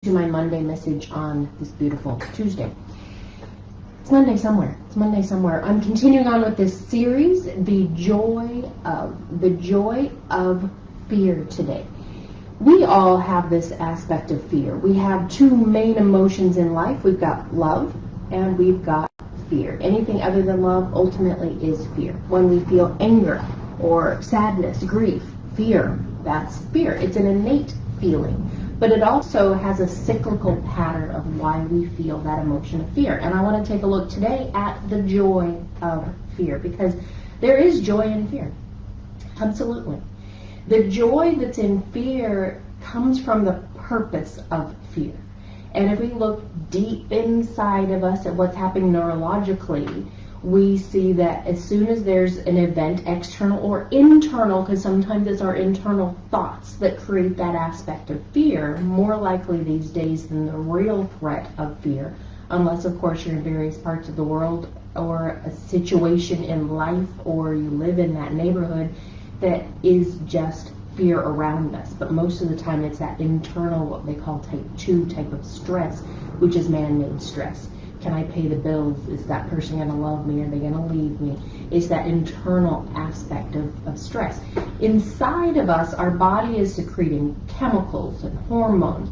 to my Monday message on this beautiful Tuesday. It's Monday somewhere. It's Monday somewhere. I'm continuing on with this series, the joy of fear today. We all have this aspect of fear. We have two main emotions in life. We've got love and we've got fear. Anything other than love ultimately is fear. When we feel anger or sadness, grief, fear, that's fear. It's an innate feeling. But it also has a cyclical pattern of why we feel that emotion of fear. And I want to take a look today at the joy of fear, because there is joy in fear. Absolutely. The joy that's in fear comes from the purpose of fear. And if we look deep inside of us at what's happening neurologically, we see that as soon as there's an event, external or internal, because sometimes it's our internal thoughts that create that aspect of fear, more likely these days than the real threat of fear, unless of course you're in various parts of the world or a situation in life or you live in that neighborhood that is just fear around us. But most of the time it's that internal, what they call type 2 type of stress, which is man-made stress. Can I pay the bills? Is that person going to love me? Are they going to leave me? It's that internal aspect of stress. Inside of us, our body is secreting chemicals and hormones,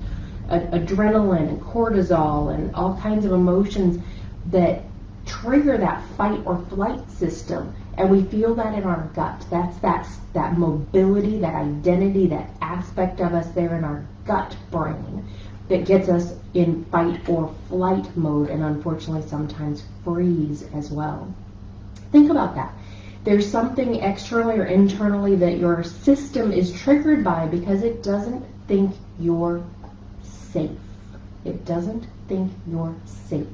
adrenaline and cortisol and all kinds of emotions that trigger that fight or flight system. And we feel that in our gut. That's that mobility, that identity, that aspect of us there in our gut brain that gets us in fight or flight mode, and unfortunately sometimes freeze as well. Think about that. There's something externally or internally that your system is triggered by because it doesn't think you're safe. It doesn't think you're safe.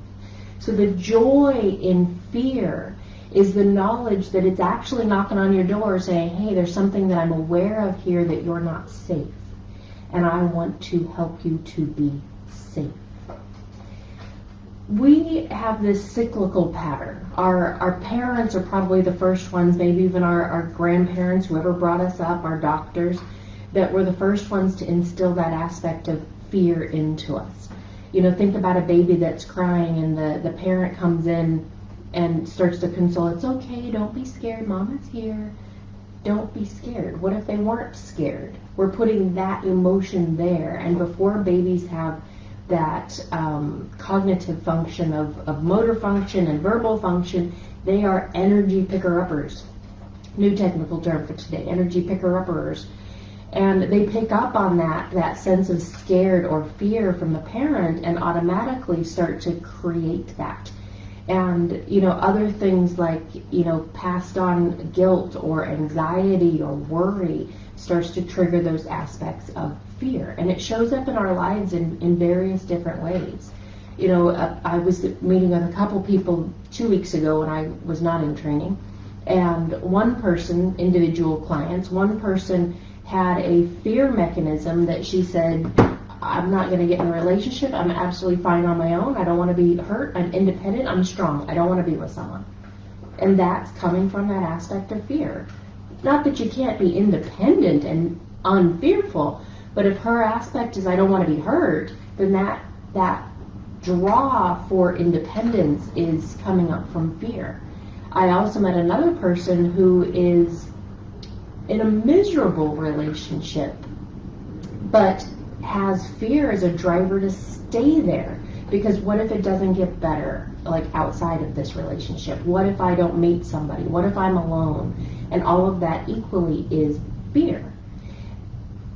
So the joy in fear is the knowledge that it's actually knocking on your door saying, hey, there's something that I'm aware of here that you're not safe. And I want to help you to be safe. We have this cyclical pattern. Our parents are probably the first ones, maybe even our grandparents, whoever brought us up, our doctors, that were the first ones to instill that aspect of fear into us. You know, think about a baby that's crying and the parent comes in and starts to console. It's okay, don't be scared, Mama's here. Don't be scared. What if they weren't scared? We're putting that emotion there, and before babies have that cognitive function of motor function and verbal function, they are energy picker-uppers. New technical term for today, energy picker-uppers. And they pick up on that sense of scared or fear from the parent and automatically start to create that. And, you know, other things like, you know, passed on guilt or anxiety or worry starts to trigger those aspects of fear. And it shows up in our lives in various different ways. You know, I was meeting with a couple people 2 weeks ago when I was not in training. And one person, individual clients, one person had a fear mechanism that she said, I'm not going to get in a relationship. I'm absolutely fine on my own. I don't want to be hurt. I'm independent. I'm strong. I don't want to be with someone. And that's coming from that aspect of fear. Not that you can't be independent and unfearful, but if her aspect is I don't want to be hurt, then that draw for independence is coming up from fear. I also met another person who is in a miserable relationship, but has fear as a driver to stay there, because what if it doesn't get better, like outside of this relationship? What if I don't meet somebody? What if I'm alone? And all of that equally is fear.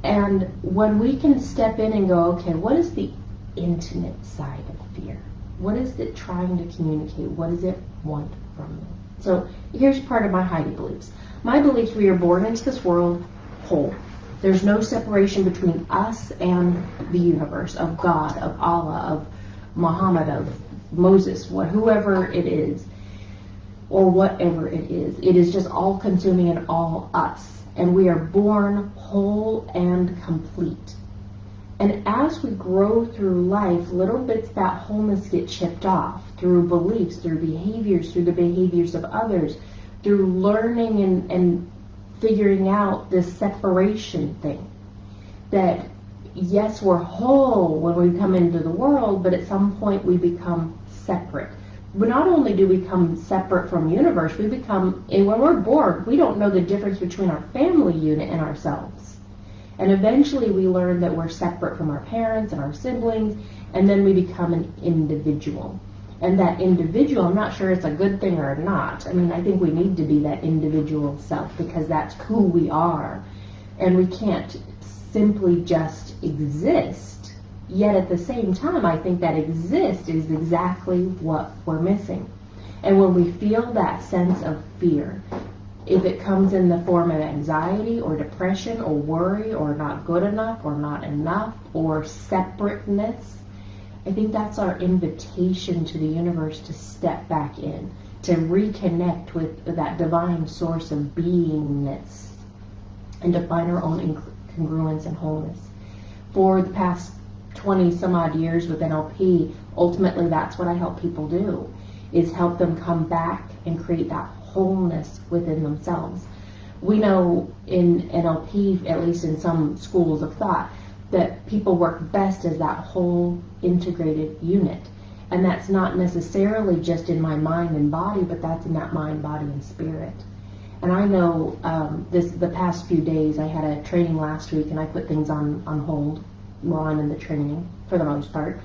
And when we can step in and go, okay, what is the intimate side of fear? What is it trying to communicate? What does it want from me? So here's part of my Heidi beliefs. My beliefs: we are born into this world whole. There's no separation between us and the universe, of God, of Allah, of Muhammad, of Moses, whoever it is, or whatever it is. It is just all consuming and all us. And we are born whole and complete. And as we grow through life, little bits of that wholeness get chipped off through beliefs, through behaviors, through the behaviors of others, through learning and figuring out this separation thing. That yes, we're whole when we come into the world, but at some point we become separate. But not only do we become separate from the universe, we become, and when we're born, we don't know the difference between our family unit and ourselves. And eventually we learn that we're separate from our parents and our siblings, and then we become an individual. And that individual, I'm not sure it's a good thing or not. I mean, I think we need to be that individual self because that's who we are. And we can't simply just exist. Yet at the same time, I think that exist is exactly what we're missing. And when we feel that sense of fear, if it comes in the form of anxiety or depression or worry or not good enough or not enough or separateness, I think that's our invitation to the universe to step back in, to reconnect with that divine source of beingness, and to find our own congruence and wholeness. For the past 20 some odd years with NLP, ultimately that's what I help people do, is help them come back and create that wholeness within themselves. We know in NLP, at least in some schools of thought, that people work best as that whole integrated unit. And that's not necessarily just in my mind and body, but that's in that mind, body, and spirit. And I know the past few days, I had a training last week and I put things on hold while I'm in the training for the most part.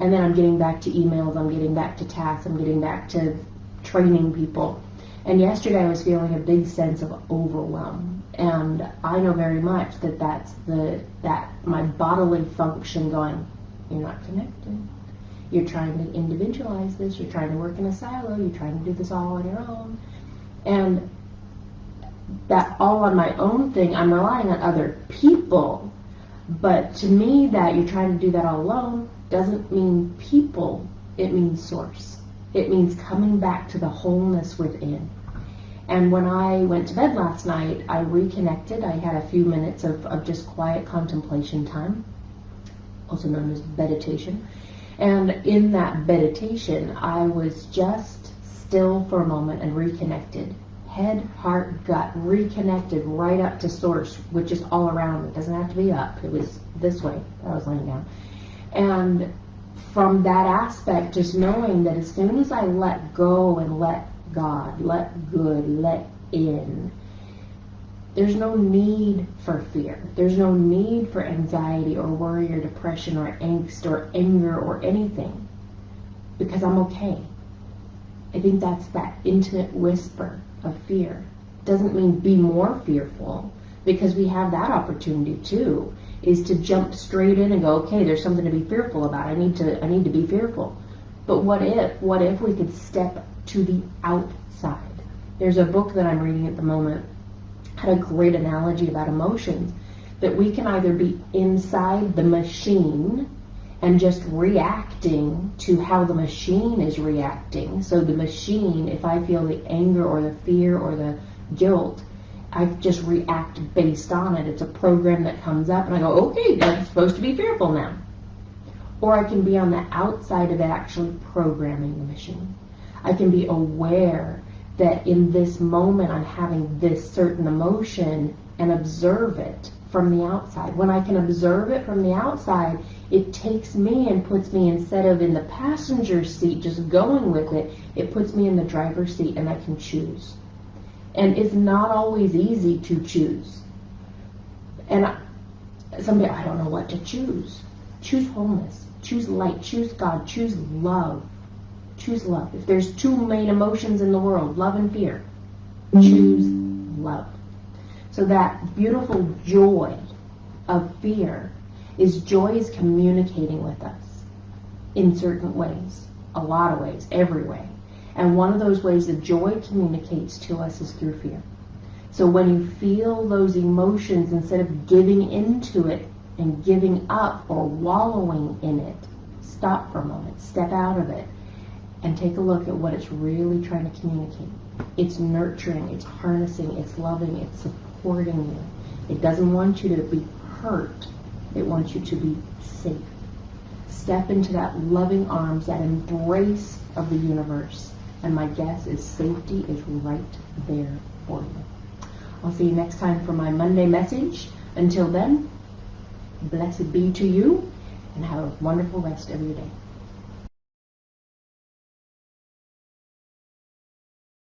And then I'm getting back to emails, I'm getting back to tasks, I'm getting back to training people. And yesterday I was feeling a big sense of overwhelm. And I know very much that that's my bodily function going, you're not connected. You're trying to individualize this, you're trying to work in a silo, you're trying to do this all on your own. And that all on my own thing, I'm relying on other people. But to me, that you're trying to do that all alone doesn't mean people, it means source. It means coming back to the wholeness within. And when I went to bed last night, I reconnected. I had a few minutes of just quiet contemplation time, also known as meditation. And in that meditation, I was just still for a moment and reconnected. Head, heart, gut, reconnected right up to source, which is all around. It doesn't have to be up. It was this way. I was laying down. And from that aspect, just knowing that as soon as I let go and let God, let good, let in, there's no need for fear. There's no need for anxiety or worry or depression or angst or anger or anything, because I'm okay. I think that's that intimate whisper of fear. Doesn't mean be more fearful, because we have that opportunity too, is to jump straight in and go, okay, there's something to be fearful about. I need to be fearful. But what if we could step to the outside? There's a book that I'm reading at the moment, had a great analogy about emotions, that we can either be inside the machine and just reacting to how the machine is reacting. So the machine, if I feel the anger or the fear or the guilt, I just react based on it. It's a program that comes up and I go, okay, I'm supposed to be fearful now. Or I can be on the outside of it, actually programming the machine. I can be aware that in this moment I'm having this certain emotion and observe it from the outside. When I can observe it from the outside, it takes me and puts me, instead of in the passenger seat just going with it, it puts me in the driver's seat and I can choose. And it's not always easy to choose. And someday I don't know what to choose. Choose wholeness. Choose light. Choose God. Choose love. Choose love. If there's two main emotions in the world, love and fear, choose love. So that beautiful joy of fear is communicating with us in certain ways, a lot of ways, every way. And one of those ways that joy communicates to us is through fear. So when you feel those emotions, instead of giving into it and giving up or wallowing in it, stop for a moment, step out of it, and take a look at what it's really trying to communicate. It's nurturing, it's harnessing, it's loving, it's supporting you. It doesn't want you to be hurt. It wants you to be safe. Step into that loving arms, that embrace of the universe. And my guess is safety is right there for you. I'll see you next time for my Monday message. Until then, blessed be to you, and have a wonderful rest of your day.